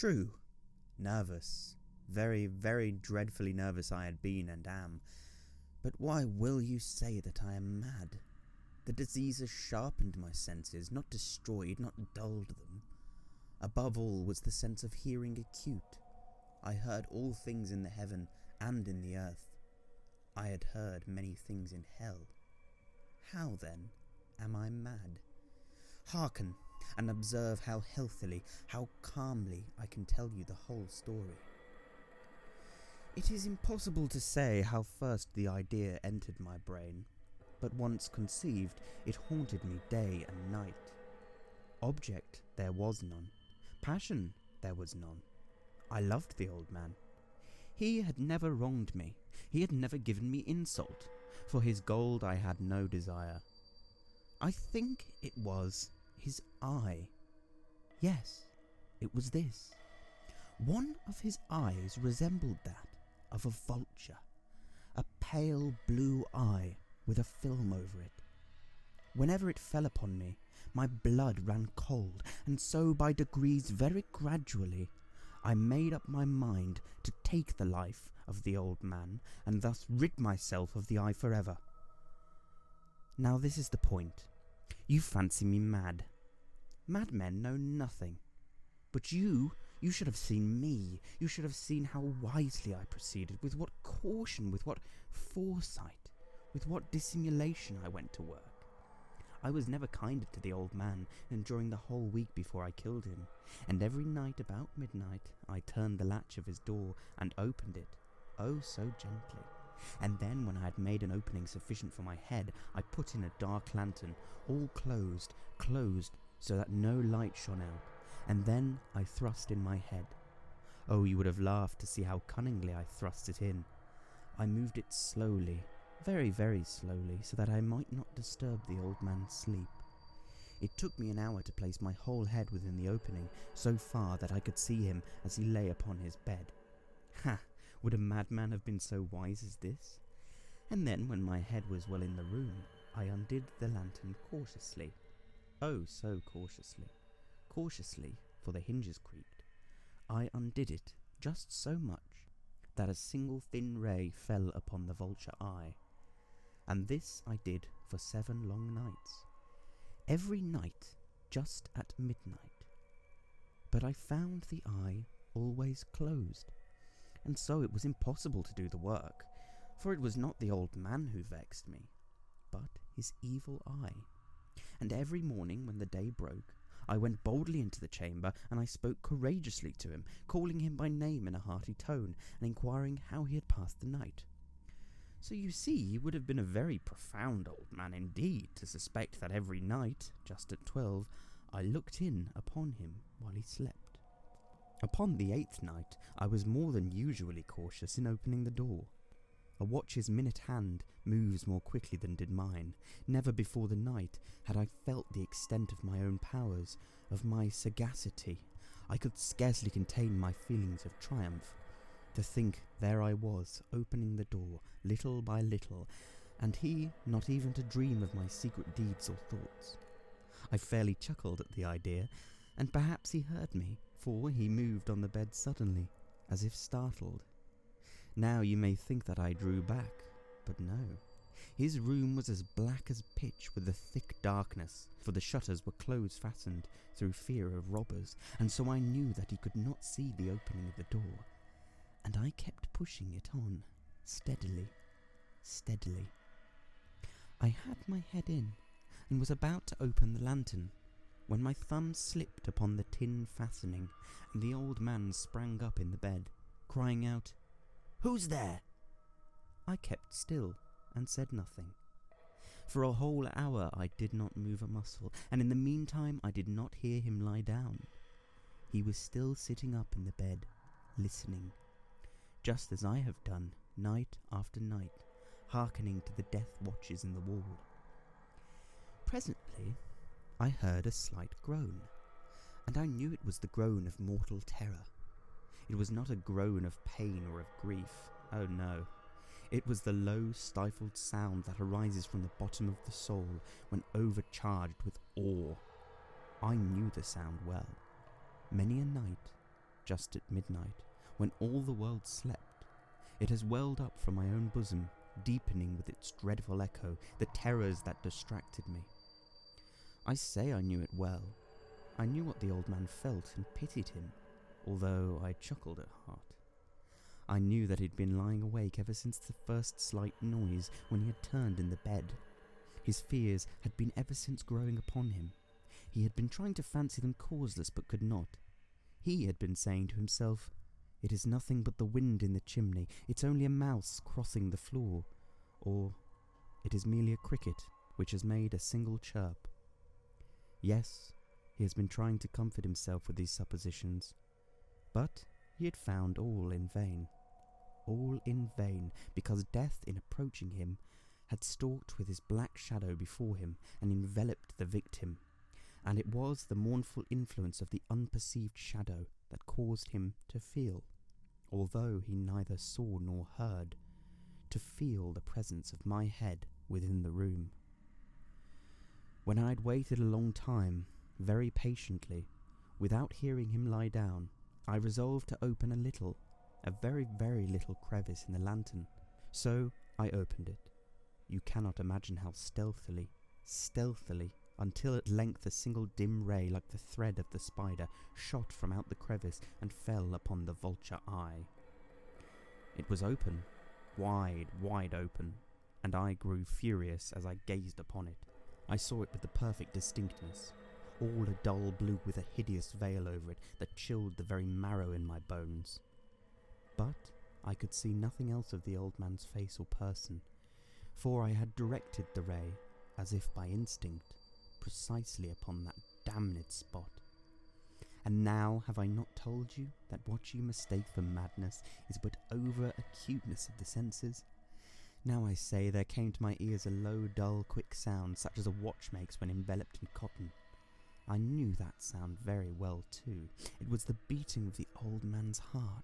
True, nervous, very, very dreadfully nervous I had been and am. But why will you say that I am mad? The disease has sharpened my senses, not destroyed, not dulled them. Above all was the sense of hearing acute. I heard all things in the heaven and in the earth. I had heard many things in hell. How, then, am I mad? Hearken, and observe how healthily, how calmly I can tell you the whole story. It is impossible to say how first the idea entered my brain, but once conceived, it haunted me day and night. Object there was none. Passion there was none. I loved the old man. He had never wronged me. He had never given me insult. For his gold I had no desire. I think it was his eye. Yes, it was this. One of his eyes resembled that of a vulture, a pale blue eye with a film over it. Whenever it fell upon me, my blood ran cold, and so by degrees, very gradually, I made up my mind to take the life of the old man, and thus rid myself of the eye forever. Now this is the point. You fancy me mad. Madmen know nothing. But you should have seen me. You should have seen how wisely I proceeded, with what caution, with what foresight, with what dissimulation I went to work. I was never kinder to the old man than during the whole week before I killed him, and every night about midnight I turned the latch of his door and opened it, oh so gently. And then when I had made an opening sufficient for my head, I put in a dark lantern, all closed, so that no light shone out, and then I thrust in my head. Oh, you would have laughed to see how cunningly I thrust it in. I moved it slowly, very, very slowly, so that I might not disturb the old man's sleep. It took me an hour to place my whole head within the opening, so far that I could see him as he lay upon his bed. Ha! Would a madman have been so wise as this? And then, when my head was well in the room, I undid the lantern cautiously. Oh, so cautiously. Cautiously, for the hinges creaked. I undid it just so much that a single thin ray fell upon the vulture eye. And this I did for 7 long nights. Every night, just at midnight. But I found the eye always closed, and so it was impossible to do the work, for it was not the old man who vexed me, but his evil eye. And every morning when the day broke, I went boldly into the chamber, and I spoke courageously to him, calling him by name in a hearty tone, and inquiring how he had passed the night. So you see, he would have been a very profound old man indeed to suspect that every night, just at 12, I looked in upon him while he slept. Upon the 8th night, I was more than usually cautious in opening the door. A watch's minute hand moves more quickly than did mine. Never before the night had I felt the extent of my own powers, of my sagacity. I could scarcely contain my feelings of triumph. To think there I was, opening the door, little by little, and he not even to dream of my secret deeds or thoughts. I fairly chuckled at the idea, and perhaps he heard me, for he moved on the bed suddenly, as if startled. Now you may think that I drew back, but no. His room was as black as pitch with a thick darkness, for the shutters were close-fastened through fear of robbers, and so I knew that he could not see the opening of the door. And I kept pushing it on, steadily, steadily. I had my head in, and was about to open the lantern, when my thumb slipped upon the tin fastening, and the old man sprang up in the bed, crying out, "Who's there?" I kept still, and said nothing. For a whole hour I did not move a muscle, and in the meantime I did not hear him lie down. He was still sitting up in the bed, listening, just as I have done, night after night, hearkening to the death watches in the wall. Presently I heard a slight groan, and I knew it was the groan of mortal terror. It was not a groan of pain or of grief, oh no. It was the low, stifled sound that arises from the bottom of the soul when overcharged with awe. I knew the sound well. Many a night, just at midnight, when all the world slept. It has welled up from my own bosom, deepening with its dreadful echo the terrors that distracted me. I say I knew it well. I knew what the old man felt and pitied him, although I chuckled at heart. I knew that he'd been lying awake ever since the first slight noise when he had turned in the bed. His fears had been ever since growing upon him. He had been trying to fancy them causeless but could not. He had been saying to himself, "It is nothing but the wind in the chimney, it's only a mouse crossing the floor," or "It is merely a cricket which has made a single chirp." Yes, he has been trying to comfort himself with these suppositions, but he had found all in vain. All in vain, because death, in approaching him, had stalked with his black shadow before him and enveloped the victim, and it was the mournful influence of the unperceived shadow that caused him to feel, although he neither saw nor heard, to feel the presence of my head within the room. When I had waited a long time, very patiently, without hearing him lie down, I resolved to open a very, very little crevice in the lantern. So I opened it. You cannot imagine how stealthily, until at length a single dim ray, like the thread of the spider, shot from out the crevice and fell upon the vulture eye. It was open, wide open, and I grew furious as I gazed upon it. I saw it with the perfect distinctness, all a dull blue with a hideous veil over it that chilled the very marrow in my bones. But I could see nothing else of the old man's face or person, for I had directed the ray, as if by instinct, precisely upon that damned spot. And now have I not told you that what you mistake for madness is but over-acuteness of the senses? Now I say there came to my ears a low, dull, quick sound, such as a watch makes when enveloped in cotton. I knew that sound very well too. It was the beating of the old man's heart.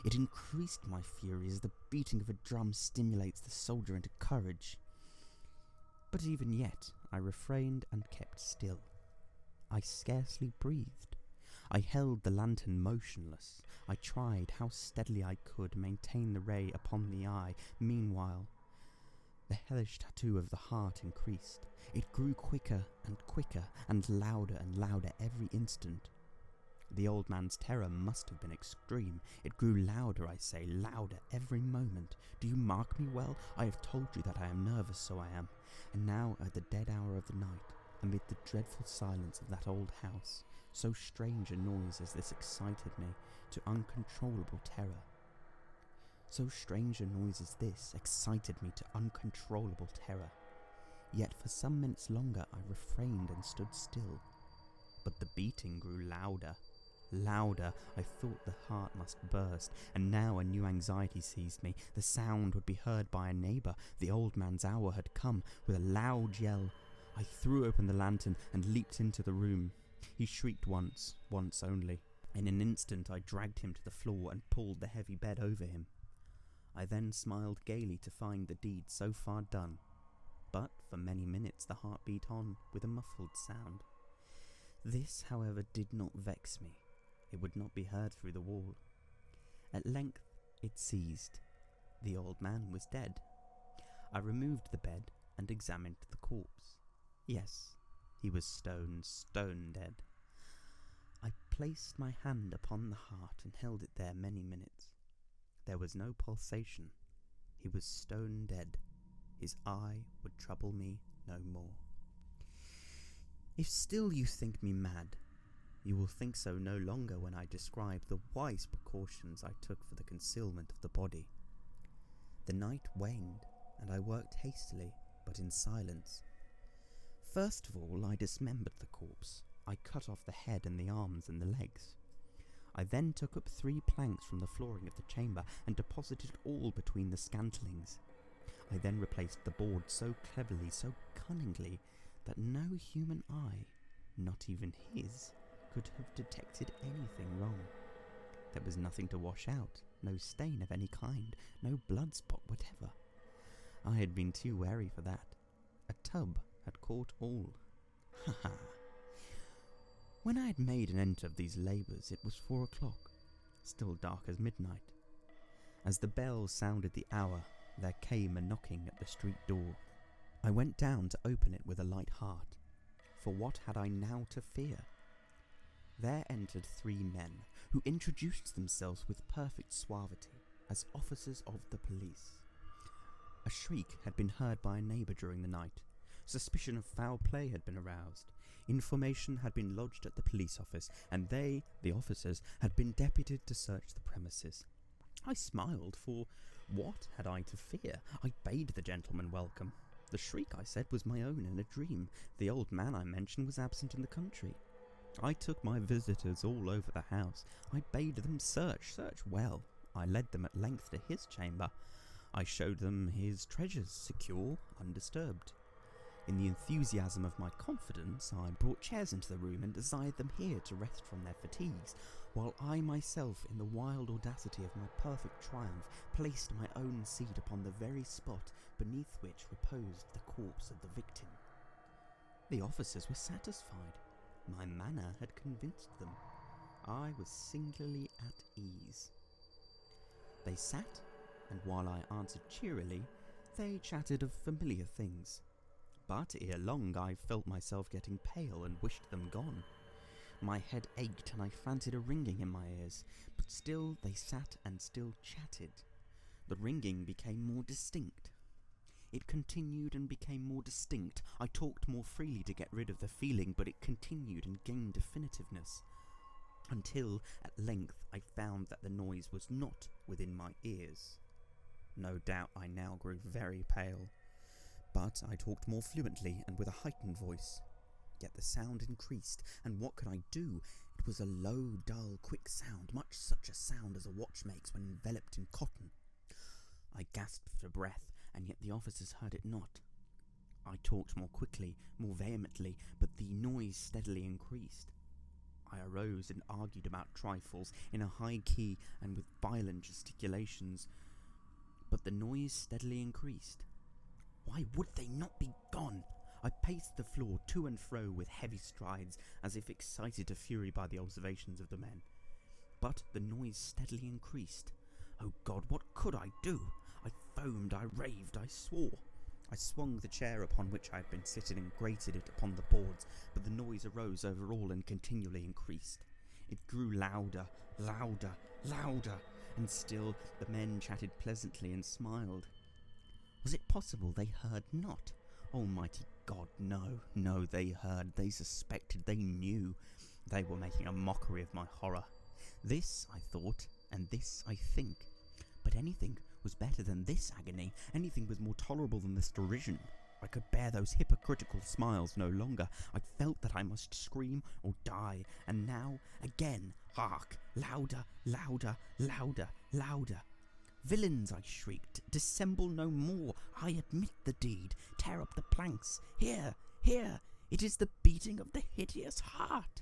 It increased my fury as the beating of a drum stimulates the soldier into courage. But even yet I refrained and kept still. I scarcely breathed. I held the lantern motionless. I tried how steadily I could maintain the ray upon the eye. Meanwhile, the hellish tattoo of the heart increased. It grew quicker and louder every instant. The old man's terror must have been extreme. It grew louder, I say, louder every moment. Do you mark me well? I have told you that I am nervous, so I am. And now, at the dead hour of the night, amid the dreadful silence of that old house, so strange a noise as this excited me to uncontrollable terror. So strange a noise as this excited me to uncontrollable terror. Yet for some minutes longer I refrained and stood still. But the beating grew louder. I thought the heart must burst, and now a new anxiety seized me. The sound would be heard by a neighbour. The old man's hour had come. With a loud yell, I threw open the lantern and leaped into the room. He shrieked once only. In an instant I dragged him to the floor and pulled the heavy bed over him. I then smiled gaily to find the deed so far done. But for many minutes the heart beat on with a muffled sound. This, however, did not vex me. It would not be heard through the wall. At length it ceased. The old man was dead. I removed the bed and examined the corpse. Yes, he was stone dead. I placed my hand upon the heart and held it there many minutes. There was no pulsation. He was stone dead. His eye would trouble me no more. If still you think me mad, you will think so no longer when I describe the wise precautions I took for the concealment of the body. The night waned, and I worked hastily, but in silence. First of all, I dismembered the corpse. I cut off the head and the arms and the legs. I then took up 3 planks from the flooring of the chamber and deposited all between the scantlings. I then replaced the board so cleverly, so cunningly, that no human eye, not even his, could have detected anything wrong. There was nothing to wash out, no stain of any kind, no blood spot whatever. I had been too wary for that. A tub had caught all. Ha ha! When I had made an end of these labours, it was 4 o'clock. still dark as midnight. As the bell sounded the hour, there came a knocking at the street door. I went down to open it with a light heart, for what had I now to fear? There entered 3 men, who introduced themselves with perfect suavity as officers of the police. A shriek had been heard by a neighbour during the night. Suspicion of foul play had been aroused. Information had been lodged at the police office, and they, the officers, had been deputed to search the premises. I smiled, for what had I to fear? I bade the gentleman welcome. The shriek, I said, was my own in a dream. The old man I mentioned was absent in the country. I took my visitors all over the house. I bade them search well. I led them at length to his chamber. I showed them his treasures, secure, undisturbed. In the enthusiasm of my confidence, I brought chairs into the room and desired them here to rest from their fatigues, while I myself, in the wild audacity of my perfect triumph, placed my own seat upon the very spot beneath which reposed the corpse of the victim. The officers were satisfied. My manner had convinced them. I was singularly at ease. They sat, and while I answered cheerily, they chatted of familiar things. But ere long I felt myself getting pale and wished them gone. My head ached and I fancied a ringing in my ears, but still they sat and still chatted. The ringing became more distinct. It continued and became more distinct. I talked more freely to get rid of the feeling, but it continued and gained definitiveness, until at length I found that the noise was not within my ears. No doubt I now grew very pale, but I talked more fluently and with a heightened voice. Yet the sound increased, and what could I do? It was a low, dull, quick sound, much such a sound as a watch makes when enveloped in cotton. I gasped for breath, and yet the officers heard it not. I talked more quickly, more vehemently, but the noise steadily increased. I arose and argued about trifles in a high key and with violent gesticulations, but the noise steadily increased. Why would they not be gone? I paced the floor to and fro with heavy strides, as if excited to fury by the observations of the men. But the noise steadily increased. Oh God, what could I do? I foamed, I raved, I swore. I swung the chair upon which I had been sitting and grated it upon the boards, but the noise arose over all and continually increased. It grew louder, louder, louder, and still the men chatted pleasantly and smiled. Was it possible they heard not? Almighty God, no, they heard, they suspected, they knew. They were making a mockery of my horror. This I thought, and this I think. But anything was better than this agony. Anything was more tolerable than this derision. I could bear those hypocritical smiles no longer. I felt that I must scream or die. And now, again, hark! Louder, louder, louder, louder. Villains, I shrieked, dissemble no more. I admit the deed. Tear up the planks. Here, it is the beating of the hideous heart.